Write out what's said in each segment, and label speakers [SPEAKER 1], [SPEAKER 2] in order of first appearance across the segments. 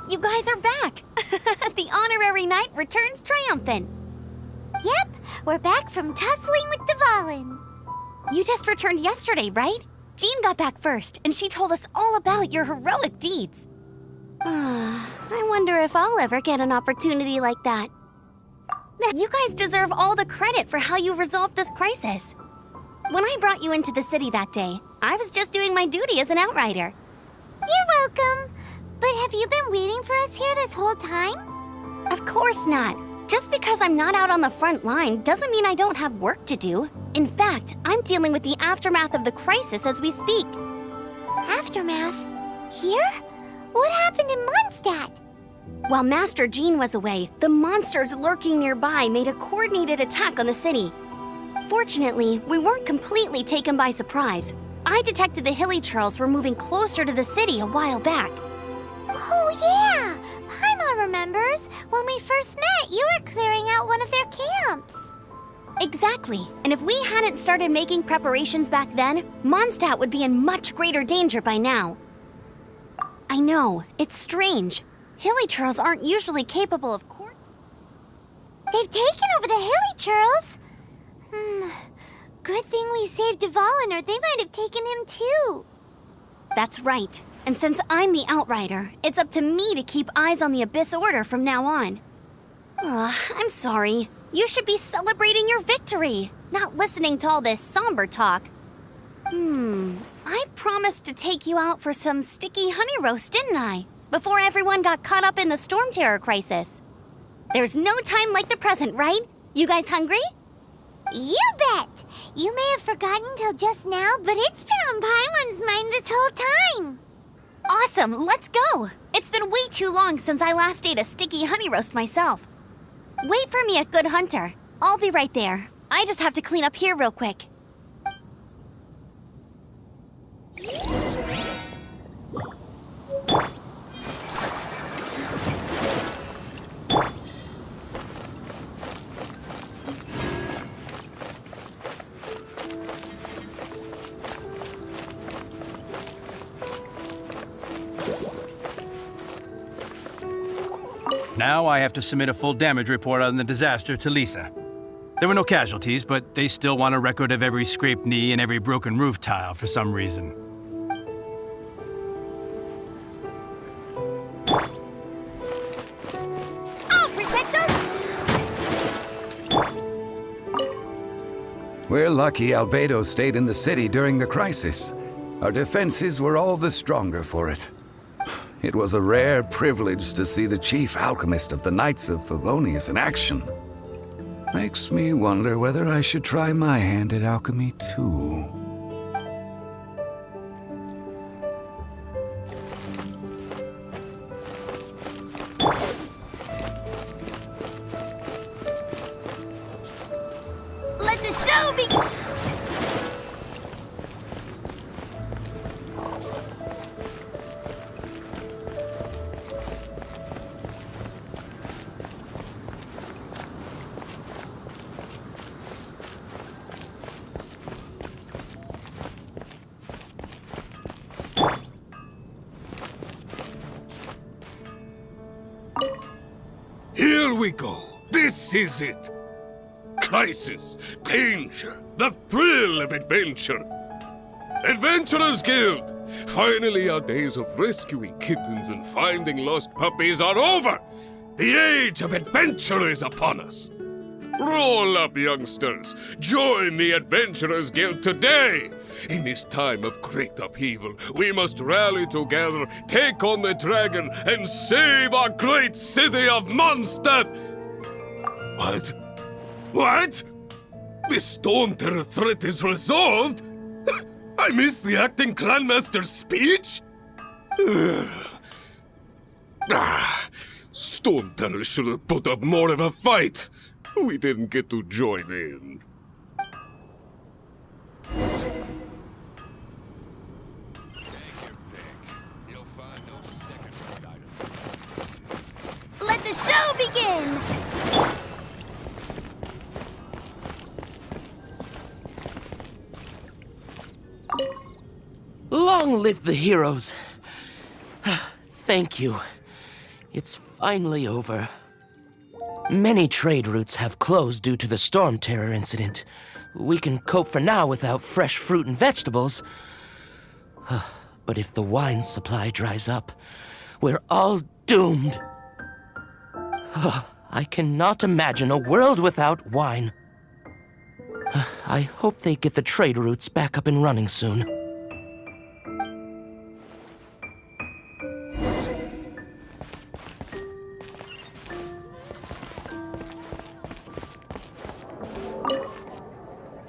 [SPEAKER 1] You guys are back! The honorary knight returns triumphant!
[SPEAKER 2] Yep, we're back from tussling with Dvalin.
[SPEAKER 1] You just returned yesterday, right? Jean got back first, and she told us all about your heroic deeds. I wonder if I'll ever get an opportunity like that. You guys deserve all the credit for how you resolved this crisis. When I brought you into the city that day, I was just doing my duty as an outrider.
[SPEAKER 2] You're welcome. But have you been waiting for us here this whole time?
[SPEAKER 1] Of course not. Just because I'm not out on the front line doesn't mean I don't have work to do. In fact, I'm dealing with the aftermath of the crisis as we speak.
[SPEAKER 2] Aftermath? Here? What happened in Mondstadt?
[SPEAKER 1] While Master Jean was away, the monsters lurking nearby made a coordinated attack on the city. Fortunately, we weren't completely taken by surprise. I detected the Hilly Churls were moving closer to the city a while back.
[SPEAKER 2] Oh yeah! Paimon remembers. When we first met, you were clearing out one of their camps.
[SPEAKER 1] Exactly. And if we hadn't started making preparations back then, Mondstadt would be in much greater danger by now. I know, it's strange. Hilly Churls aren't usually capable of
[SPEAKER 2] They've taken over the Hilly Churls? Good thing we saved Dvalin, or they might have taken him too.
[SPEAKER 1] That's right. And since I'm the Outrider, it's up to me to keep eyes on the Abyss Order from now on. I'm sorry. You should be celebrating your victory, not listening to all this somber talk. I promised to take you out for some sticky honey roast, didn't I? Before everyone got caught up in the Storm Terror crisis. There's no time like the present, right? You guys hungry?
[SPEAKER 2] You bet! You may have forgotten till just now, but it's been on Paimon's mind this whole time.
[SPEAKER 1] Awesome, let's go! It's been way too long since I last ate a sticky honey roast myself. Wait for me at Good Hunter. I'll be right there. I just have to clean up here real quick.
[SPEAKER 3] Now I have to submit a full damage report on the disaster to Lisa. There were no casualties, but they still want a record of every scraped knee and every broken roof tile for some reason.
[SPEAKER 2] I'll protect us!
[SPEAKER 4] We're lucky Albedo stayed in the city during the crisis. Our defenses were all the stronger for it. It was a rare privilege to see the chief alchemist of the Knights of Favonius in action. Makes me wonder whether I should try my hand at alchemy too.
[SPEAKER 2] Let the show begin!
[SPEAKER 5] Here we go. This is it. Crisis, danger, the thrill of adventure. Adventurers Guild! Finally, our days of rescuing kittens and finding lost puppies are over. The age of adventure is upon us. Roll up, youngsters. Join the Adventurers Guild today. In this time of great upheaval, we must rally together, take on the dragon, and save our great city of Mondstadt! What? What? The Storm Terror threat is resolved? I missed the acting clanmaster's speech? Storm Terror should have put up more of a fight. We didn't get to join in.
[SPEAKER 2] Let the show begin!
[SPEAKER 6] Long live the heroes. Thank you. It's finally over. Many trade routes have closed due to the storm terror incident. We can cope for now without fresh fruit and vegetables. But if the wine supply dries up, we're all doomed. I cannot imagine a world without wine. I hope they get the trade routes back up and running soon.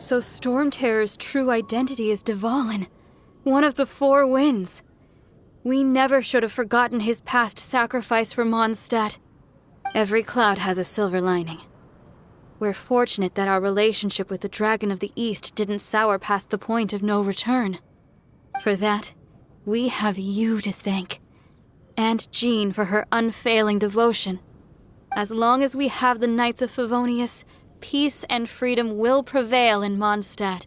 [SPEAKER 7] So Storm Terror's true identity is Dvalin, one of the Four Winds. We never should have forgotten his past sacrifice for Mondstadt. Every cloud has a silver lining. We're fortunate that our relationship with the Dragon of the East didn't sour past the point of no return. For that, we have you to thank. And Jean for her unfailing devotion. As long as we have the Knights of Favonius, peace and freedom will prevail in Mondstadt.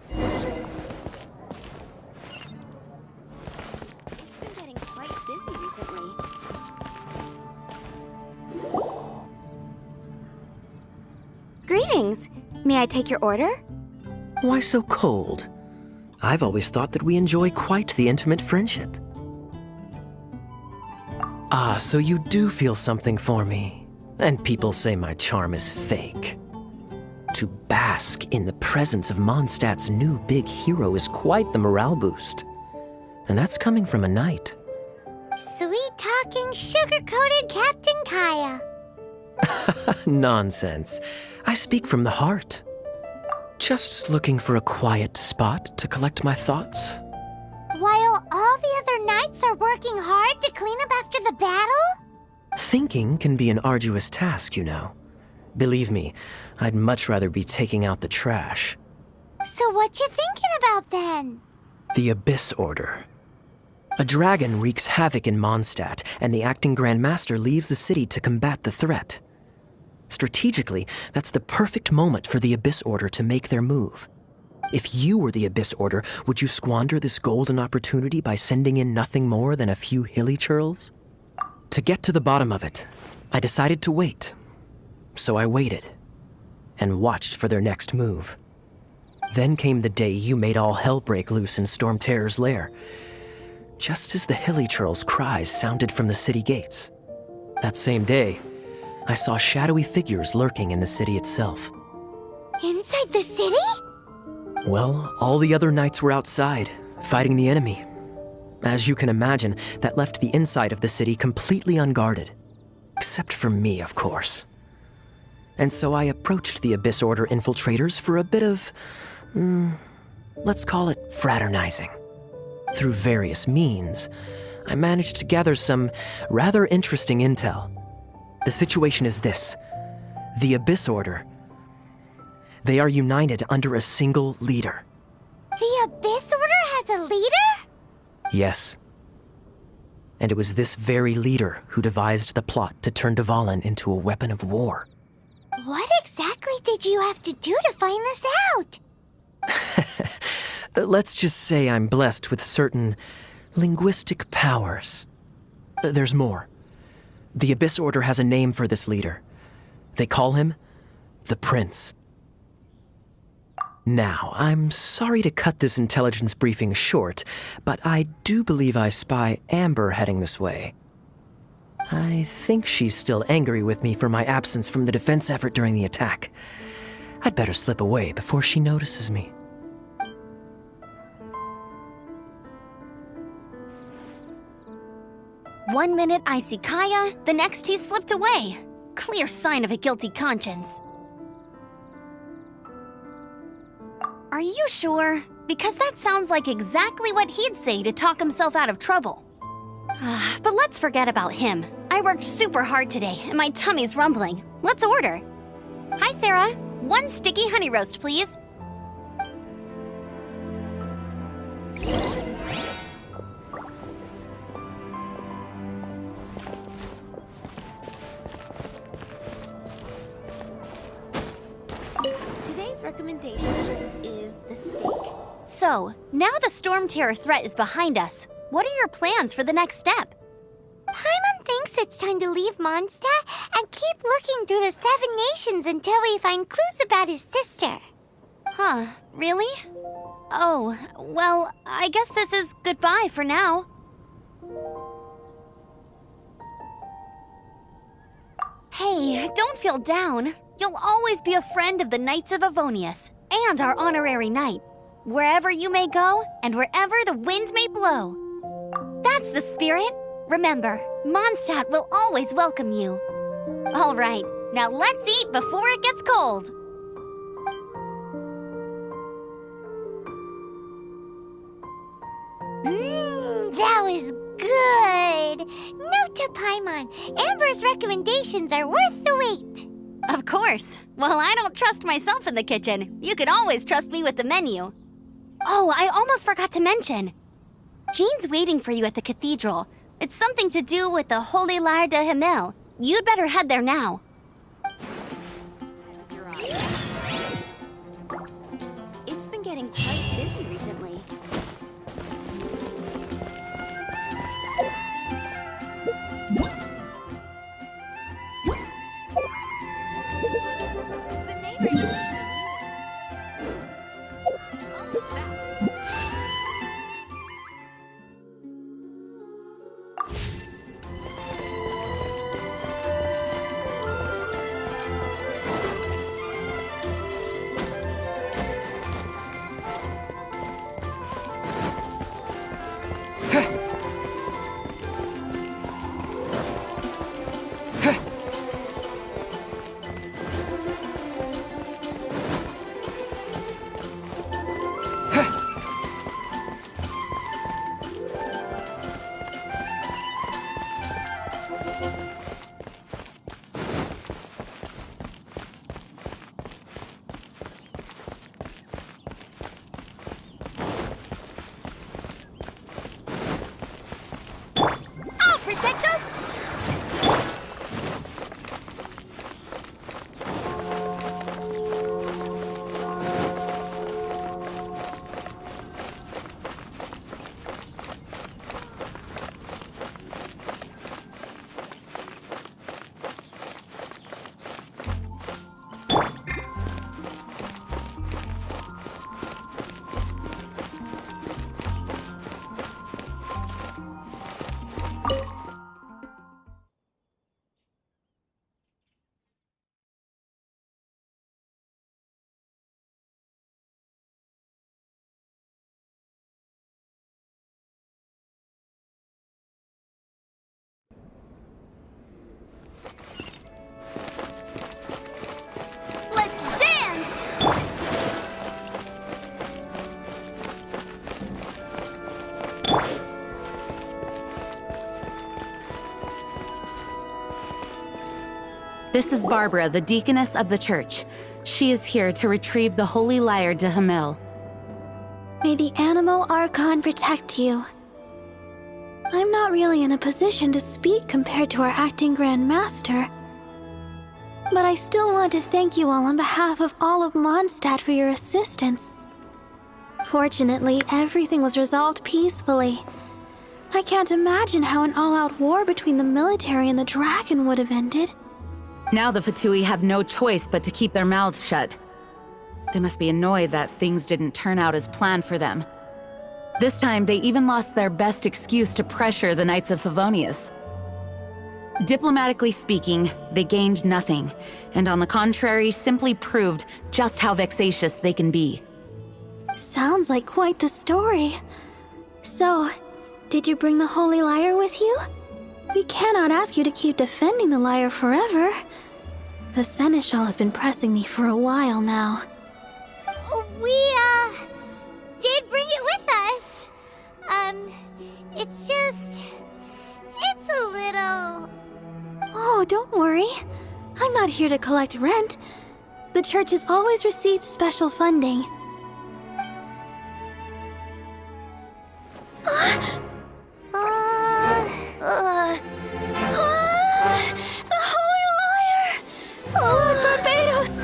[SPEAKER 1] It's been getting quite busy recently. Greetings. May I take your order?
[SPEAKER 8] Why so cold? I've always thought that we enjoy quite the intimate friendship. Ah, so you do feel something for me. And people say my charm is fake. To bask in the presence of Mondstadt's new big hero is quite the morale boost. And that's coming from a knight.
[SPEAKER 2] Sweet-talking, sugar-coated Captain Kaya.
[SPEAKER 8] Nonsense. I speak from the heart. Just looking for a quiet spot to collect my thoughts.
[SPEAKER 2] While all the other knights are working hard to clean up after the battle?
[SPEAKER 8] Thinking can be an arduous task, you know. Believe me, I'd much rather be taking out the trash.
[SPEAKER 2] So what you thinking about then?
[SPEAKER 8] The Abyss Order. A dragon wreaks havoc in Mondstadt, and the acting Grand Master leaves the city to combat the threat. Strategically, that's the perfect moment for the Abyss Order to make their move. If you were the Abyss Order, would you squander this golden opportunity by sending in nothing more than a few hilly churls? To get to the bottom of it, I decided to wait. So I waited, and watched for their next move. Then came the day you made all hell break loose in Storm Terror's lair, just as the hilly churls' cries sounded from the city gates. That same day, I saw shadowy figures lurking in the city itself.
[SPEAKER 2] Inside the city?
[SPEAKER 8] Well, all the other knights were outside, fighting the enemy. As you can imagine, that left the inside of the city completely unguarded. Except for me, of course. And so I approached the Abyss Order infiltrators for a bit of, let's call it fraternizing. Through various means, I managed to gather some rather interesting intel. The situation is this. The Abyss Order, they are united under a single leader.
[SPEAKER 2] The Abyss Order has a leader?
[SPEAKER 8] Yes. And it was this very leader who devised the plot to turn Dvalin into a weapon of war.
[SPEAKER 2] What exactly did you have to do to find this out?
[SPEAKER 8] Let's just say I'm blessed with certain linguistic powers. There's more. The Abyss Order has a name for this leader. They call him the Prince. Now, I'm sorry to cut this intelligence briefing short, but I do believe I spy Amber heading this way. I think she's still angry with me for my absence from the defense effort during the attack. I'd better slip away before she notices me.
[SPEAKER 1] One minute I see Kaya, the next he's slipped away. Clear sign of a guilty conscience. Are you sure? Because that sounds like exactly what he'd say to talk himself out of trouble. But let's forget about him. I worked super hard today, and my tummy's rumbling. Let's order. Hi, Sarah. 1 sticky honey roast, please. Today's recommendation is the steak. So, now the Storm Terror threat is behind us. What are your plans for the next step?
[SPEAKER 2] Paimon thinks it's time to leave Mondstadt and keep looking through the 7 nations until we find clues about his sister.
[SPEAKER 1] Huh, really? Oh, well, I guess this is goodbye for now. Hey, don't feel down. You'll always be a friend of the Knights of Avonius and our honorary knight, wherever you may go and wherever the wind may blow. That's the spirit. Remember, Mondstadt will always welcome you. All right, now let's eat before it gets cold.
[SPEAKER 2] That was good. Note to Paimon, Amber's recommendations are worth the wait.
[SPEAKER 1] Of course. Well, I don't trust myself in the kitchen. You can always trust me with the menu. Oh, I almost forgot to mention. Jean's waiting for you at the cathedral. It's something to do with the Holy Lyre de Himmel. You'd better head there now. It's been getting quite busy recently. The neighbor
[SPEAKER 9] This is Barbara, the deaconess of the church. She is here to retrieve the Holy Lyre de Himmel.
[SPEAKER 7] May the Animo Archon protect you. I'm not really in a position to speak compared to our acting Grand Master, but I still want to thank you all on behalf of all of Mondstadt for your assistance. Fortunately, everything was resolved peacefully. I can't imagine how an all-out war between the military and the dragon would have ended.
[SPEAKER 9] Now the Fatui have no choice but to keep their mouths shut. They must be annoyed that things didn't turn out as planned for them. This time, they even lost their best excuse to pressure the Knights of Favonius. Diplomatically speaking, they gained nothing, and on the contrary, simply proved just how vexatious they can be.
[SPEAKER 7] Sounds like quite the story. So, did you bring the Holy Lyre with you? We cannot ask you to keep defending the lyre forever. The Seneschal has been pressing me for a while now.
[SPEAKER 2] We, did bring it with us. It's a little...
[SPEAKER 7] Oh, don't worry. I'm not here to collect rent. The church has always received special funding. The Holy Lyre! Lord Barbados!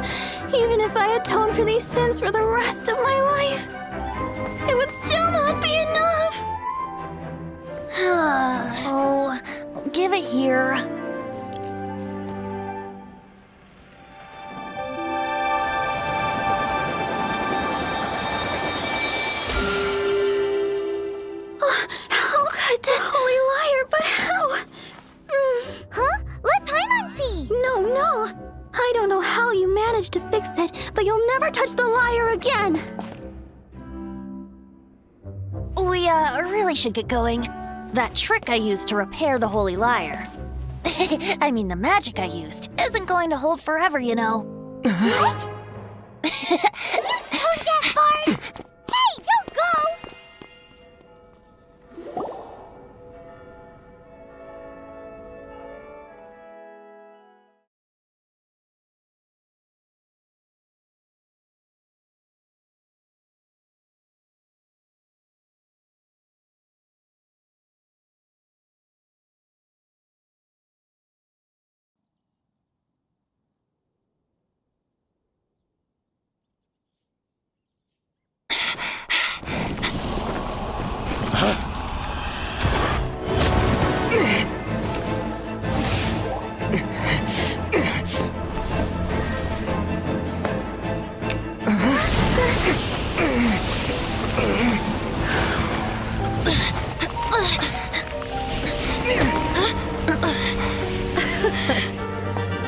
[SPEAKER 7] Even if I atone for these sins for the rest of my life, it would still not be enough!
[SPEAKER 1] Oh, give it here.
[SPEAKER 2] How could this holy liar, but how? Huh? Let Paimon see!
[SPEAKER 7] No. I don't know how you managed to fix it, but you'll never touch the lyre again.
[SPEAKER 1] We, really should get going. That trick I used to repair the holy lyre. I mean, the magic I used isn't going to hold forever, you know.
[SPEAKER 2] What? Tone deaf, Bard! Hey, don't go!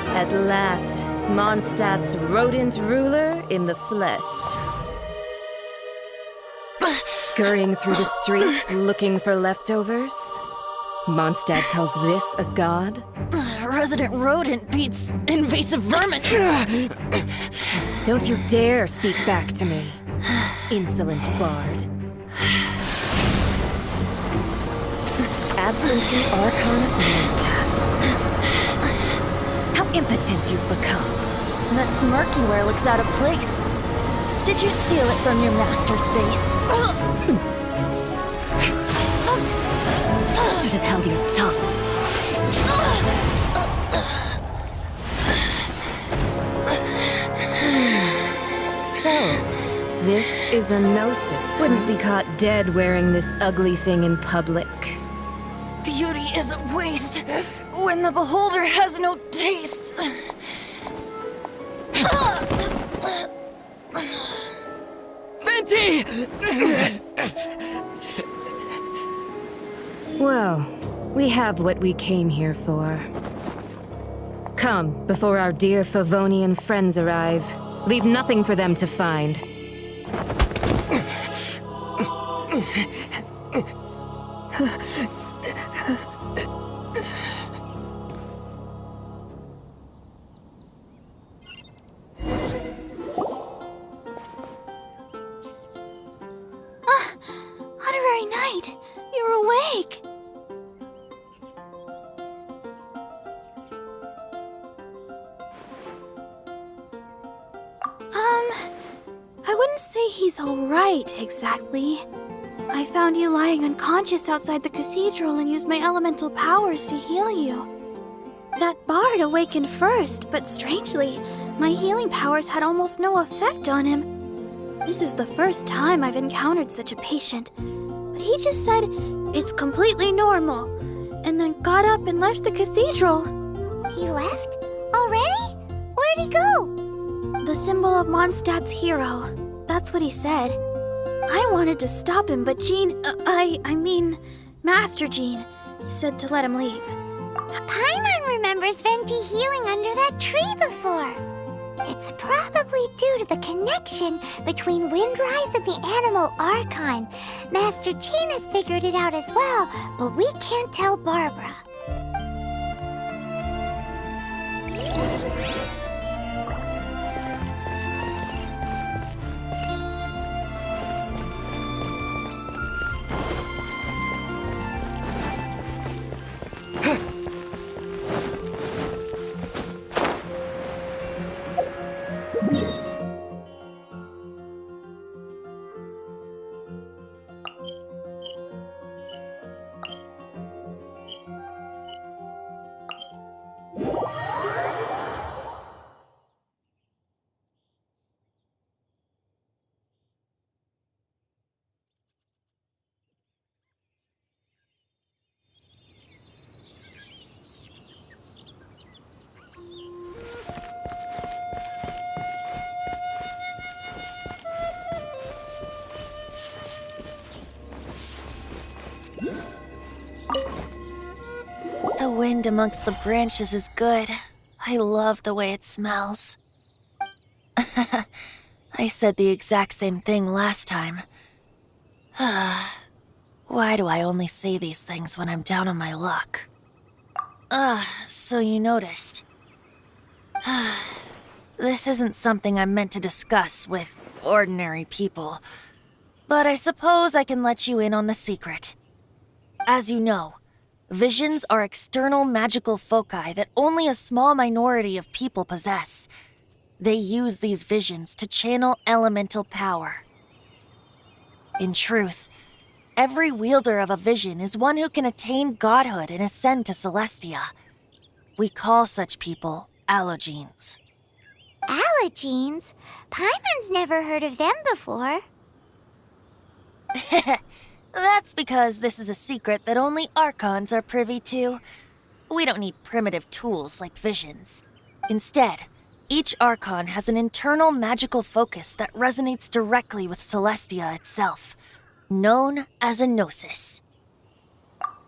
[SPEAKER 10] At last, Mondstadt's rodent ruler in the flesh. Scurrying through the streets looking for leftovers? Mondstadt calls this a god?
[SPEAKER 1] Resident rodent beats invasive vermin.
[SPEAKER 10] Don't you dare speak back to me, insolent bard. Absentee Archon of Mondstadt. How impotent you've become.
[SPEAKER 1] That smirk you wear looks out of place. Did you steal it from your master's face?
[SPEAKER 10] Should have held your tongue. So, this is a gnosis. Wouldn't be caught dead wearing this ugly thing in public.
[SPEAKER 1] Beauty is a waste when the beholder has no taste.
[SPEAKER 3] Venti!
[SPEAKER 10] Well, we have what we came here for. Come, before our dear Favonian friends arrive. Leave nothing for them to find.
[SPEAKER 2] Honorary Knight, you're awake.
[SPEAKER 7] I wouldn't say he's alright, exactly. I found you lying unconscious outside the cathedral and used my elemental powers to heal you. That bard awakened first, but strangely, my healing powers had almost no effect on him. This is the first time I've encountered such a patient, but he just said, "It's completely normal," and then got up and left the cathedral.
[SPEAKER 2] He left? Already? Where'd he go?
[SPEAKER 7] The symbol of Mondstadt's hero. That's what he said. I wanted to stop him, but I mean, Master Jean, said to let him leave.
[SPEAKER 2] Paimon remembers Venti healing under that tree before. It's probably due to the connection between Windrise and the Animal Archon. Master Jean has figured it out as well, but we can't tell Barbara.
[SPEAKER 11] The wind amongst the branches is good. I love the way it smells. I said the exact same thing last time. Why do I only say these things when I'm down on my luck? So you noticed. This isn't something I'm meant to discuss with ordinary people, but I suppose I can let you in on the secret. As you know, visions are external magical foci that only a small minority of people possess. They use these visions to channel elemental power. In truth, every wielder of a vision is one who can attain godhood and ascend to Celestia. We call such people allogenes.
[SPEAKER 2] Allogenes? Paimon's never heard of them before.
[SPEAKER 11] That's because this is a secret that only Archons are privy to. We don't need primitive tools like visions. Instead, each Archon has an internal magical focus that resonates directly with Celestia itself, known as a gnosis.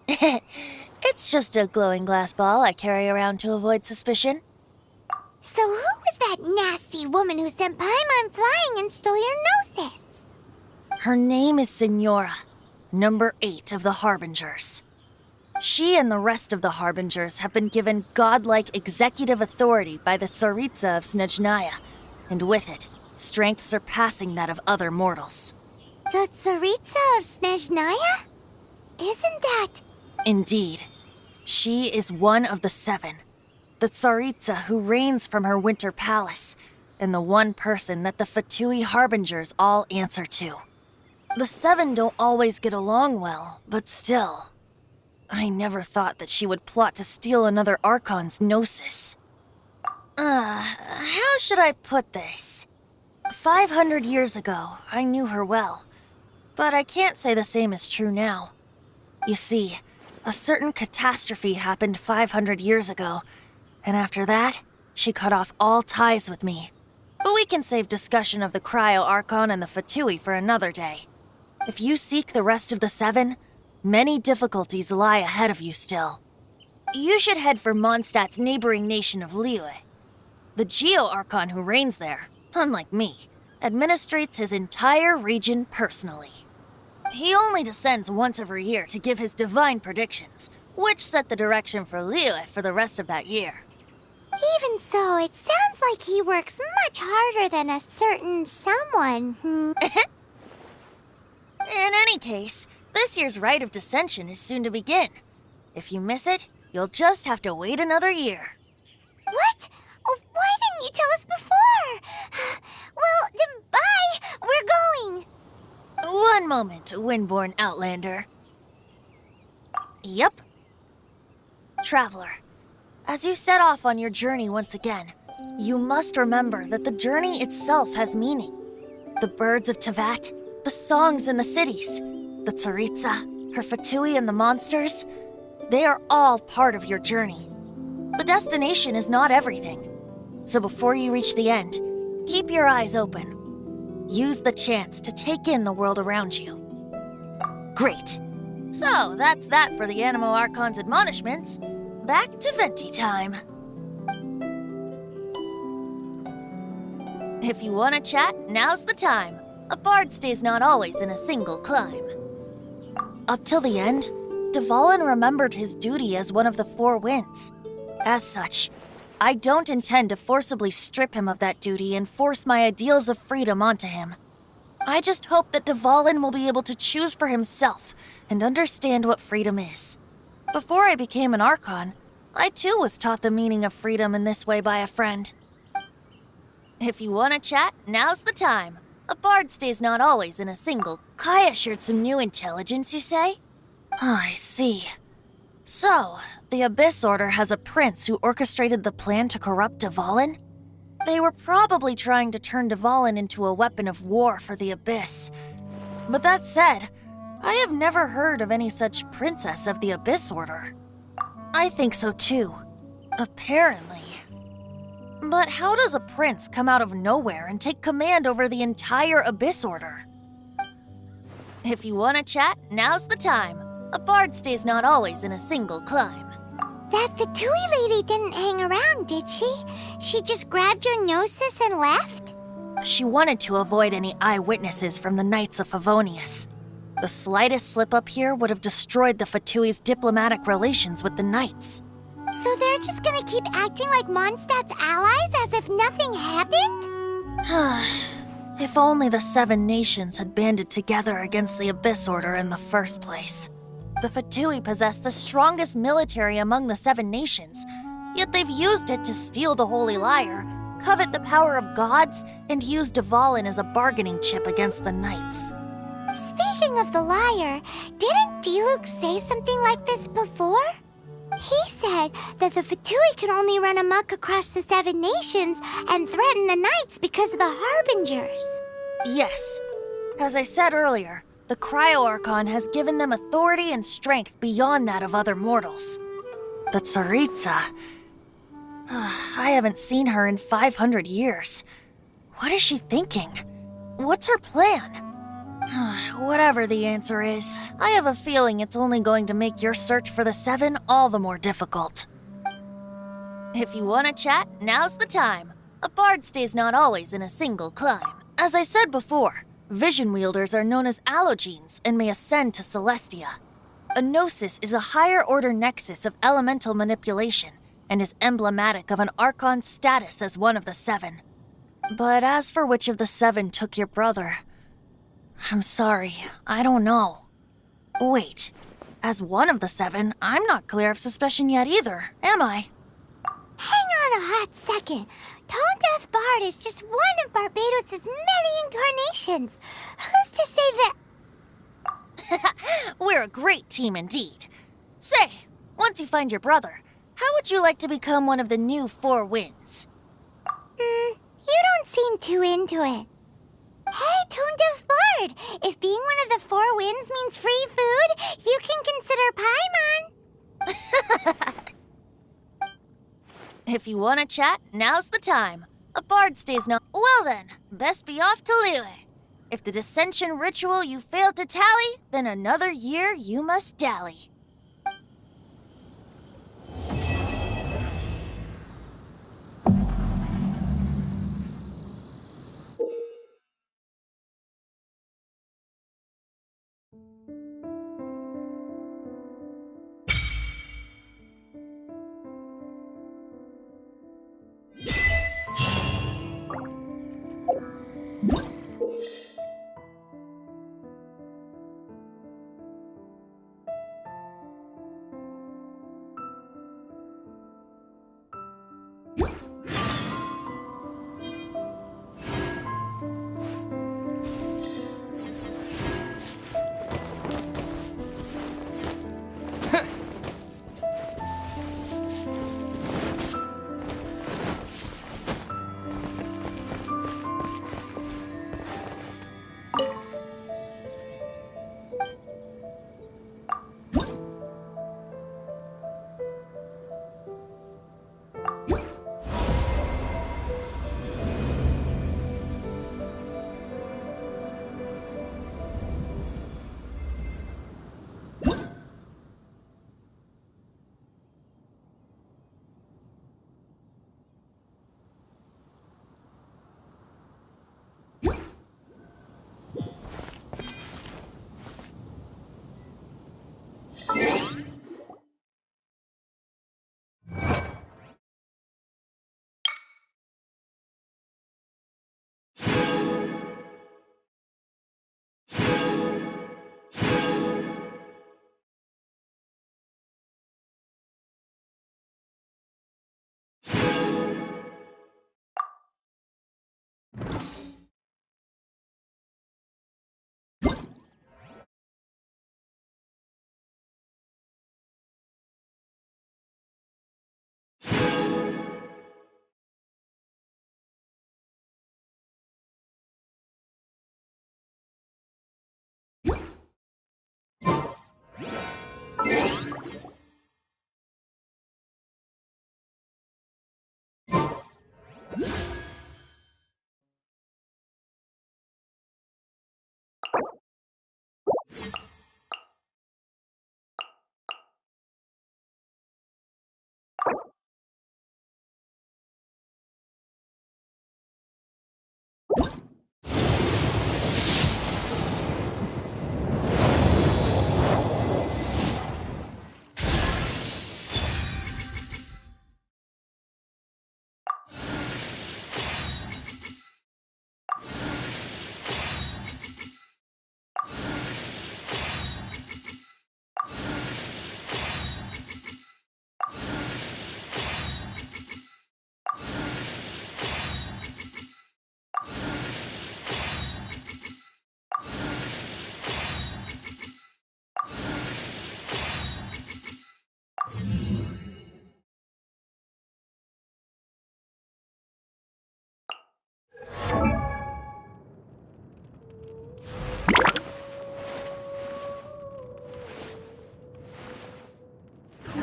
[SPEAKER 11] It's just a glowing glass ball I carry around to avoid suspicion.
[SPEAKER 2] So who was that nasty woman who sent Paimon flying and stole your gnosis?
[SPEAKER 11] Her name is Signora, number 8 of the Harbingers. She and the rest of the Harbingers have been given godlike executive authority by the Tsaritsa of Snezhnaya, and with it, strength surpassing that of other mortals.
[SPEAKER 2] The Tsaritsa of Snezhnaya? Isn't that...
[SPEAKER 11] Indeed. She is one of the 7, the Tsaritsa who reigns from her winter palace, and the one person that the Fatui Harbingers all answer to. The 7 don't always get along well, but still... I never thought that she would plot to steal another Archon's gnosis. How should I put this? 500 years ago, I knew her well, but I can't say the same is true now. You see, a certain catastrophe happened 500 years ago, and after that, she cut off all ties with me. But we can save discussion of the Cryo-Archon and the Fatui for another day. If you seek the rest of the 7, many difficulties lie ahead of you still. You should head for Mondstadt's neighboring nation of Liyue. The Geo-Archon who reigns there, unlike me, administrates his entire region personally. He only descends once every year to give his divine predictions, which set the direction for Liyue for the rest of that year.
[SPEAKER 2] Even so, it sounds like he works much harder than a certain someone.
[SPEAKER 11] In any case, this year's Rite of Descension is soon to begin. If you miss it, you'll just have to wait another year.
[SPEAKER 2] What? Oh, why didn't you tell us before? Well, then bye! We're going!
[SPEAKER 11] One moment, Windborn Outlander. Yep. Traveler, as you set off on your journey once again, you must remember that the journey itself has meaning. The birds of Tevat, the songs in the cities, the Tsaritsa, her Fatui and the monsters, they are all part of your journey. The destination is not everything. So before you reach the end, keep your eyes open. Use the chance to take in the world around you. Great. So that's that for the Animo Archon's admonishments. Back to Venti time. If you want to chat, now's the time. A bard stays not always in a single climb. Up till the end, Dvalin remembered his duty as one of the 4 winds. As such, I don't intend to forcibly strip him of that duty and force my ideals of freedom onto him. I just hope that Dvalin will be able to choose for himself and understand what freedom is. Before I became an Archon, I too was taught the meaning of freedom in this way by a friend. If you want to chat, now's the time. A bard stays not always in a single... Kaya shared some new intelligence, you say? Oh, I see. So, the Abyss Order has a prince who orchestrated the plan to corrupt Dvalin? They were probably trying to turn Dvalin into a weapon of war for the Abyss. But that said, I have never heard of any such princess of the Abyss Order. I think so too. Apparently. But how does a prince come out of nowhere and take command over the entire Abyss Order? If you want to chat, now's the time. A bard stays not always in a single climb.
[SPEAKER 2] That Fatui lady didn't hang around, did she? She just grabbed your gnosis and left?
[SPEAKER 11] She wanted to avoid any eyewitnesses from the Knights of Favonius. The slightest slip-up here would have destroyed the Fatui's diplomatic relations with the Knights.
[SPEAKER 2] So they're just gonna keep acting like Mondstadt's allies as if nothing happened?
[SPEAKER 11] If only the 7 nations had banded together against the Abyss Order in the first place. The Fatui possess the strongest military among the 7 nations, yet they've used it to steal the Holy Lyre, covet the power of gods, and use Dvalin as a bargaining chip against the Knights.
[SPEAKER 2] Speaking of the lyre, didn't Diluc say something like this before? He said that the Fatui can only run amok across the 7 nations and threaten the Knights because of the Harbingers.
[SPEAKER 11] Yes. As I said earlier, the Cryo-Archon has given them authority and strength beyond that of other mortals. The Tsaritsa... I haven't seen her in 500 years. What is she thinking? What's her plan? Whatever the answer is, I have a feeling it's only going to make your search for the 7 all the more difficult. If you want to chat, now's the time. A bard stays not always in a single climb. As I said before, vision wielders are known as allogenes and may ascend to Celestia. A gnosis is a higher-order nexus of elemental manipulation and is emblematic of an Archon's status as one of the 7. But as for which of the 7 took your brother... I'm sorry, I don't know. Wait, as one of the 7, I'm not clear of suspicion yet either, am I?
[SPEAKER 2] Hang on a hot second. Tone Deaf Bard is just one of Barbados' many incarnations. Who's to say that...
[SPEAKER 11] We're a great team indeed. Say, once you find your brother, how would you like to become one of the new 4 winds?
[SPEAKER 2] You don't seem too into it. Hey, Tone Deaf Bard! If being one of the 4 winds means free food, you can consider Paimon.
[SPEAKER 11] If you want to chat, now's the time. A bard stays not... Well then, best be off to Liyue. If the dissension ritual you failed to tally, then another year you must dally.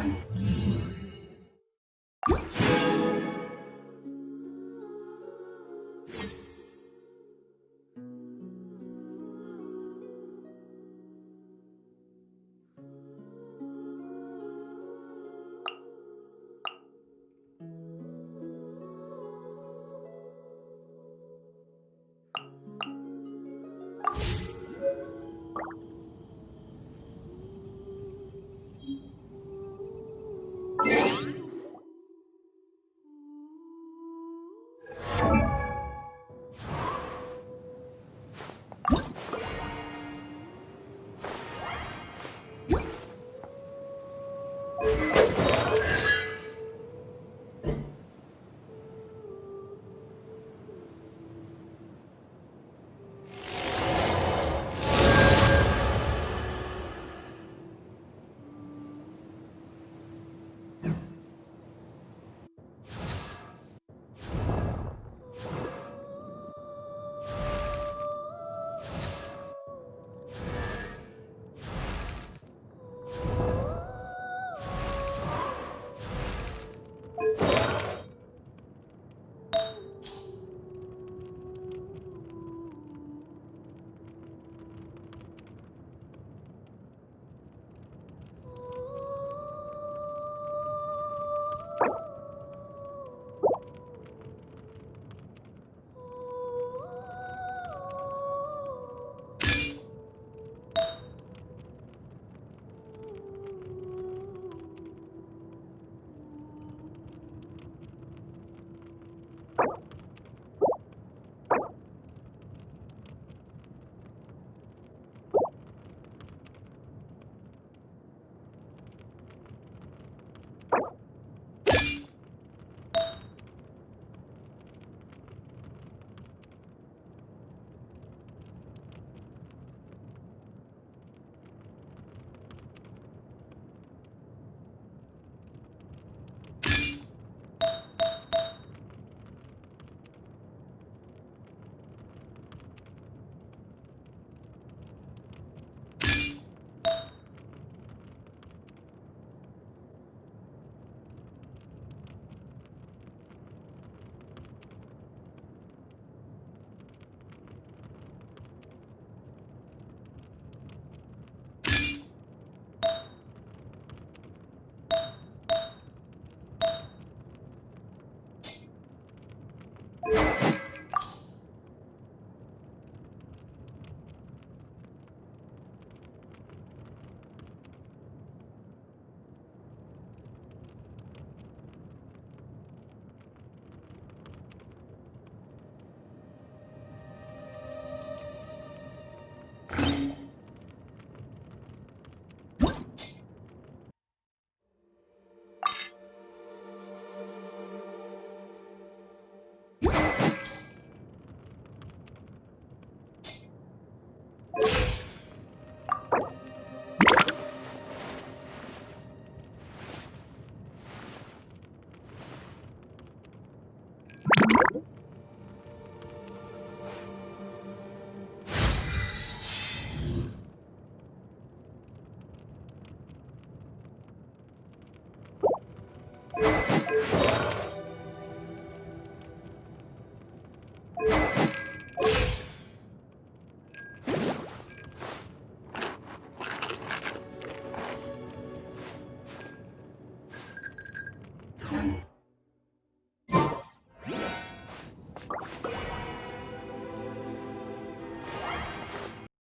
[SPEAKER 8] again.